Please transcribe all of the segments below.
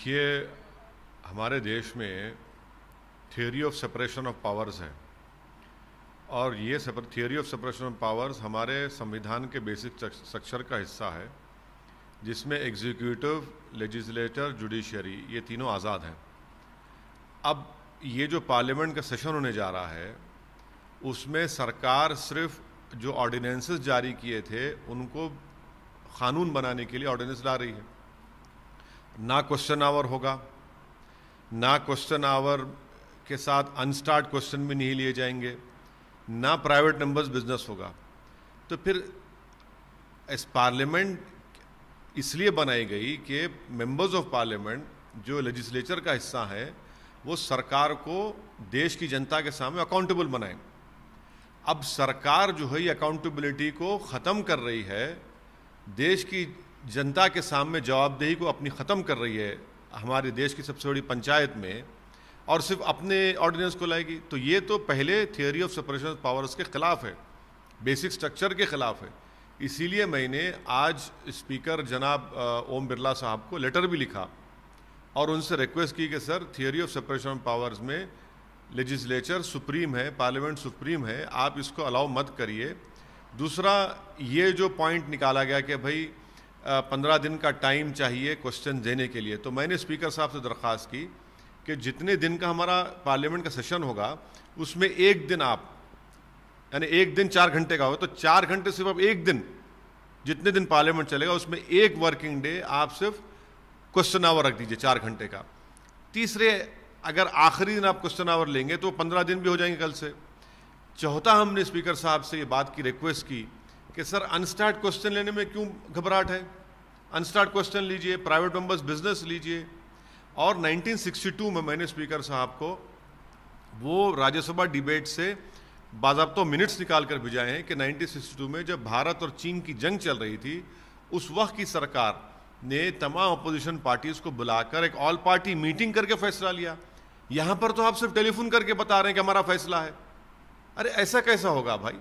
देखिए, हमारे देश में theory of separation of powers है और ये theory of separation of powers हमारे संविधान के बेसिक स्ट्रक्चर का हिस्सा है, जिसमें एग्जीक्यूटिव, लेजिस्लेटर, जुडिशरी ये तीनों आज़ाद हैं। अब ये जो पार्लियामेंट का सेशन होने जा रहा है उसमें सरकार सिर्फ जो ऑर्डिनेंसेस जारी किए थे उनको क़ानून बनाने के लिए ऑर्डिनेंस ला रही है। ना क्वेश्चन आवर होगा, ना क्वेश्चन आवर के साथ अनस्टार्ट क्वेश्चन भी नहीं लिए जाएंगे, ना प्राइवेट नंबर्स बिजनेस होगा। तो फिर इस पार्लियामेंट इसलिए बनाई गई कि मेंबर्स ऑफ पार्लियामेंट जो लेजिस्लेचर का हिस्सा है वो सरकार को देश की जनता के सामने अकाउंटेबल बनाए। अब सरकार जो है ये अकाउंटेबिलिटी को ख़त्म कर रही है, देश की जनता के सामने जवाबदेही को अपनी ख़त्म कर रही है हमारे देश की सबसे बड़ी पंचायत में, और सिर्फ अपने ऑर्डिनेंस को लाएगी। तो ये तो पहले theory of separation of powers के ख़िलाफ़ है, बेसिक स्ट्रक्चर के ख़िलाफ़ है। इसीलिए मैंने आज स्पीकर जनाब ओम बिरला साहब को लेटर भी लिखा और उनसे रिक्वेस्ट की कि sir, theory of separation of powers में लेजिस्लेचर सुप्रीम है, पार्लियामेंट सुप्रीम है, आप इसको अलाउ मत करिए। दूसरा, ये जो पॉइंट निकाला गया कि भाई 15 दिन का टाइम चाहिए क्वेश्चन देने के लिए, तो मैंने स्पीकर साहब से दरख्वास्त की कि जितने दिन का हमारा पार्लियामेंट का सेशन होगा उसमें एक दिन आप, यानी एक दिन 4 घंटे का हो तो 4 घंटे सिर्फ आप एक दिन, जितने दिन पार्लियामेंट चलेगा उसमें एक वर्किंग डे आप सिर्फ क्वेश्चन आवर रख दीजिए 4 घंटे का। तीसरे, अगर आखिरी दिन आप क्वेश्चन आवर लेंगे तो 15 दिन भी हो जाएंगे कल से। चौथा, हमने स्पीकर साहब से ये बात की, रिक्वेस्ट की कि सर अनस्टार्ट क्वेश्चन लेने में क्यों घबराहट है, अनस्टार्ट क्वेश्चन लीजिए, प्राइवेट मेंबर्स बिजनेस लीजिए। और 1962 में मैंने स्पीकर साहब को वो राज्यसभा डिबेट से बाज़ाब्ता मिनट्स निकाल कर भिजाए हैं कि 1962 में जब भारत और चीन की जंग चल रही थी उस वक्त की सरकार ने तमाम अपोजिशन पार्टीज को बुलाकर एक ऑल पार्टी मीटिंग करके फैसला लिया। यहाँ पर तो आप सिर्फ टेलीफोन करके बता रहे हैं कि हमारा फैसला है। अरे ऐसा कैसा होगा भाई?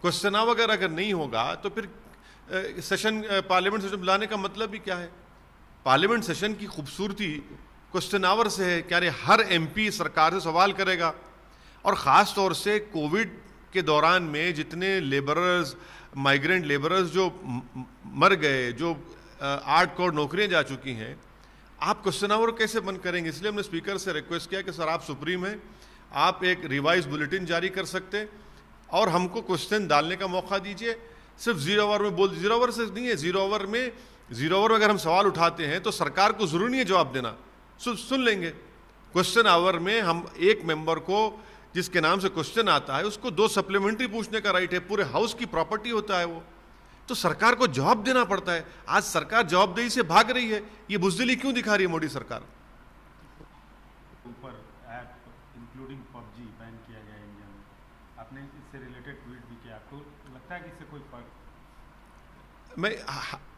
क्वेश्चन आवर अगर नहीं होगा तो फिर सेशन, पार्लियामेंट सेशन बुलाने का मतलब भी क्या है? पार्लियामेंट सेशन की खूबसूरती क्वेश्चन आवर से है। क्या हर एमपी सरकार से सवाल करेगा, और ख़ास तौर से कोविड के दौरान में जितने लेबरर्स, माइग्रेंट लेबरर्स जो मर गए, जो 8 करोड़ नौकरियां जा चुकी हैं, आप क्वेश्चन आवर कैसे बंद करेंगे? इसलिए हमने स्पीकर से रिक्वेस्ट किया कि सर आप सुप्रीम हैं, आप एक रिवाइज बुलेटिन जारी कर सकते और हमको क्वेश्चन डालने का मौका दीजिए। सिर्फ 0 आवर में बोल, 0 आवर से नहीं है, 0 आवर में अगर हम सवाल उठाते हैं तो सरकार को जरूरी नहीं है जवाब देना, सुन लेंगे। क्वेश्चन आवर में हम एक मेंबर को जिसके नाम से क्वेश्चन आता है उसको 2 सप्लीमेंट्री पूछने का राइट है, पूरे हाउस की प्रॉपर्टी होता है वो, तो सरकार को जवाब देना पड़ता है। आज सरकार जवाबदेही से भाग रही है, ये बुज़दिली क्यों दिखा रही है मोदी सरकार? ऊपर ऐप इंक्लूडिंग पबजी बैन किया गया इंडिया में, आपने इससे रिलेटेड ट्वीट भी किया, आपको लगता है कि इससे कोई फर्क?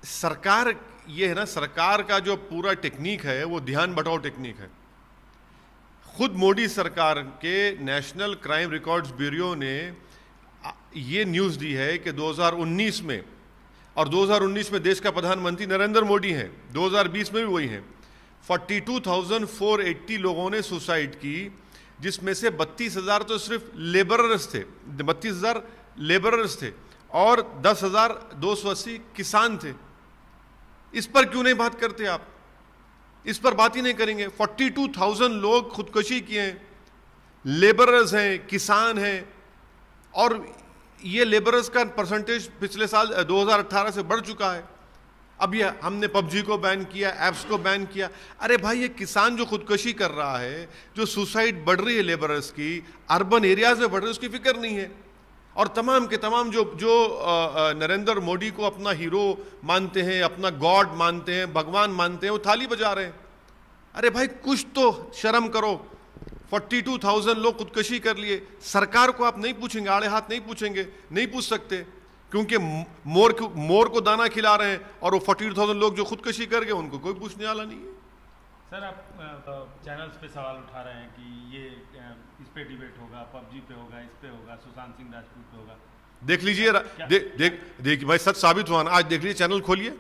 सरकार ये है ना, सरकार का जो पूरा टेक्निक है वो ध्यान बटाओ टेक्निक है। खुद मोदी सरकार के नेशनल क्राइम रिकॉर्ड्स ब्यूरो ने ये न्यूज़ दी है कि 2019 में, और 2019 में देश का प्रधानमंत्री नरेंद्र मोदी हैं, 2020 में भी वही हैं, 42,480 लोगों ने सुसाइड की, जिसमें से 32,000 तो सिर्फ लेबरर्स थे, 32,000 लेबरर्स थे और 10,280 किसान थे। इस पर क्यों नहीं बात करते आप? इस पर बात ही नहीं करेंगे। 42,000 लोग खुदकुशी किए हैं, लेबरर्स हैं, किसान हैं, और ये लेबरर्स का परसेंटेज पिछले साल 2018 से बढ़ चुका है। अब ये हमने पबजी को बैन किया, ऐप्स को बैन किया। अरे भाई, ये किसान जो खुदकुशी कर रहा है, जो सुसाइड बढ़ रही है लेबरर्स की, अर्बन एरियाज में बढ़ रही है, उसकी फिक्र नहीं है। और तमाम के तमाम जो नरेंद्र मोदी को अपना हीरो मानते हैं, अपना गॉड मानते हैं, भगवान मानते हैं, वो थाली बजा रहे हैं। अरे भाई, कुछ तो शर्म करो। 42,000 लोग खुदकुशी कर लिए, सरकार को आप नहीं पूछेंगे, आड़े हाथ नहीं पूछेंगे, नहीं पूछ सकते, क्योंकि मोर को दाना खिला रहे हैं, और वो 42,000 लोग जो खुदकुशी कर गए उनको कोई पूछने वाला नहीं है। सर, आप चैनल्स पे सवाल उठा रहे हैं कि ये इस पे डिबेट होगा, पबजी पे होगा, इस पे होगा, सुशांत सिंह राजपूत पे होगा। देख लीजिए, देखिए भाई, सच साबित हुआ ना। आज देख लीजिए, चैनल खोलिए,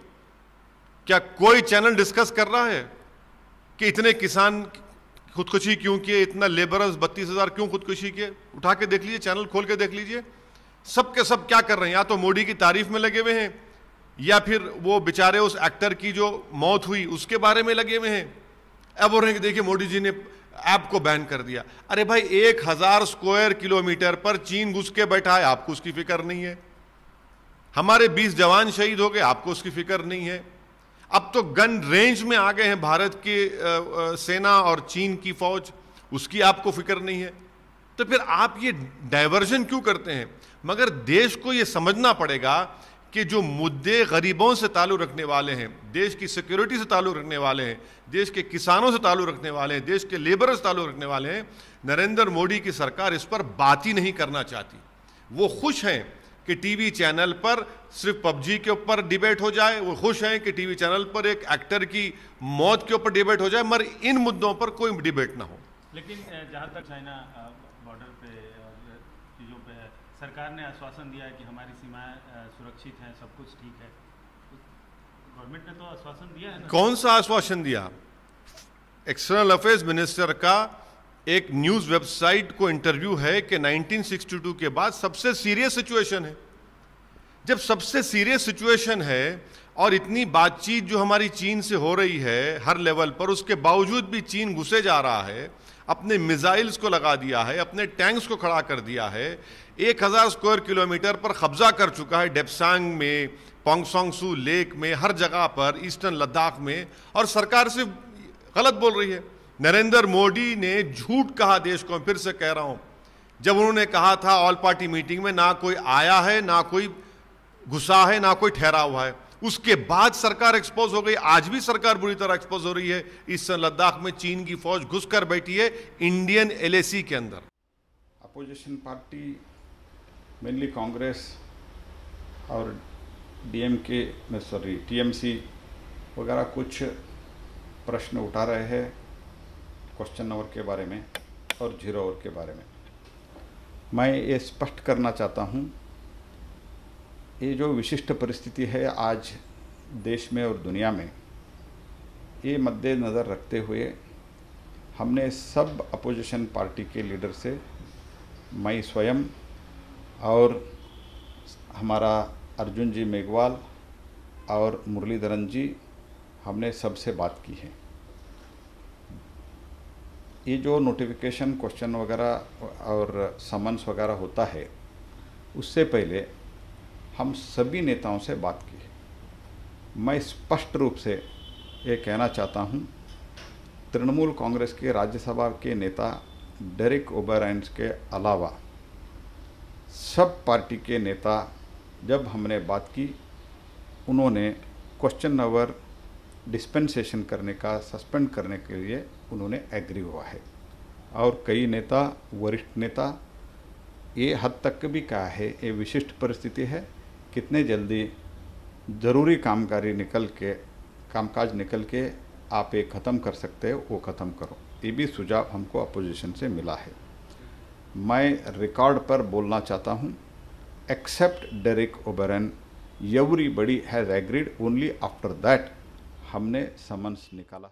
क्या कोई चैनल डिस्कस कर रहा है? कि इतने किसान खुदकुशी क्यों किए, इतना लेबरर्स 32,000 क्यों खुदकुशी किए? उठा के देख लीजिए, चैनल खोल के देख लीजिए, सब के सब क्या कर रहे हैं? या तो मोदी की तारीफ में लगे हुए हैं, या फिर वो बेचारे उस एक्टर की जो मौत हुई उसके बारे में लगे हुए हैं। अब बोल रहे हैं कि देखिए मोदी जी ने ऐप को बैन कर दिया। अरे भाई 1000 स्क्वायर किलोमीटर पर चीन घुस के बैठा है, आपको उसकी फिक्र नहीं है। हमारे 20 जवान शहीद हो गए, आपको उसकी फिक्र नहीं है। अब तो गन रेंज में आ गए हैं भारत की सेना और चीन की फौज, उसकी आपको फिक्र नहीं है। तो फिर आप ये डायवर्जन क्यों करते हैं? मगर देश को ये समझना पड़ेगा कि जो मुद्दे गरीबों से ताल्लुक़ रखने वाले हैं, देश की सिक्योरिटी से ताल्लुक़ रखने वाले हैं, देश के किसानों से ताल्लुक़ रखने वाले हैं, देश के लेबर से ताल्लुक़ रखने वाले हैं, नरेंद्र मोदी की सरकार इस पर बात ही नहीं करना चाहती। वो खुश हैं कि टीवी चैनल पर सिर्फ पबजी के ऊपर डिबेट हो जाए, वो खुश हैं कि टीवी चैनल पर एक एक्टर की मौत के ऊपर डिबेट हो जाए, मगर इन मुद्दों पर कोई डिबेट ना हो। लेकिन जहाँ तक चाइना बॉर्डर पे और चीज़ों पे है, सरकार ने आश्वासन दिया है कि हमारी सीमाएं सुरक्षित हैं, सब कुछ ठीक है। गवर्नमेंट ने तो आश्वासन दिया है ना। कौन सा आश्वासन दिया? एक्सटर्नल अफेयर्स मिनिस्टर का एक न्यूज वेबसाइट को इंटरव्यू है कि 1962 के बाद सबसे सीरियस सिचुएशन है। जब सबसे सीरियस सिचुएशन है और इतनी बातचीत जो हमारी चीन से हो रही है हर लेवल पर, उसके बावजूद भी चीन घुसे जा रहा है, अपने मिसाइल्स को लगा दिया है, अपने टैंक्स को खड़ा कर दिया है, 1000 स्क्वायर किलोमीटर पर कब्जा कर चुका है, डेप्सांग में, पोंगसोंगसू लेक में, हर जगह पर, ईस्टर्न लद्दाख में, और सरकार सिर्फ गलत बोल रही है। नरेंद्र मोदी ने झूठ कहा देश को, फिर से कह रहा हूं, जब उन्होंने कहा था ऑल पार्टी मीटिंग में, ना कोई आया है, ना कोई घुसा है, ना कोई ठहरा हुआ है। उसके बाद सरकार एक्सपोज हो गई। आज भी सरकार बुरी तरह एक्सपोज हो रही है। ईस्टर्न लद्दाख में चीन की फौज घुस कर बैठी है इंडियन LAC के अंदर। अपोजिशन पार्टी मेनली कांग्रेस और TMC वगैरह कुछ प्रश्न उठा रहे हैं क्वेश्चन आवर के बारे में और जीरो आवर के बारे में। मैं ये स्पष्ट करना चाहता हूँ, ये जो विशिष्ट परिस्थिति है आज देश में और दुनिया में, ये मद्देनज़र रखते हुए हमने सब अपोजिशन पार्टी के लीडर से, मैं स्वयं और हमारा अर्जुन जी मेघवाल और मुरलीधरन जी, हमने सबसे बात की है। ये जो नोटिफिकेशन क्वेश्चन वगैरह और समन्स वगैरह होता है, उससे पहले हम सभी नेताओं से बात की है। मैं स्पष्ट रूप से ये कहना चाहता हूँ, तृणमूल कांग्रेस के राज्यसभा के नेता डेरेक ओबरायन के अलावा सब पार्टी के नेता, जब हमने बात की, उन्होंने क्वेश्चन आवर डिस्पेंसेशन करने का, सस्पेंड करने के लिए उन्होंने एग्री हुआ है। और कई नेता, वरिष्ठ नेता, ये हद तक भी कहा है ये विशिष्ट परिस्थिति है, कितने जल्दी ज़रूरी कामकाज निकल के आप ये ख़त्म कर सकते हो, वो ख़त्म करो। ये भी सुझाव हमको अपोजिशन से मिला है। मैं रिकॉर्ड पर बोलना चाहता हूँ, except Derek O'Brien, everybody has agreed, only after that हमने समन्स निकाला।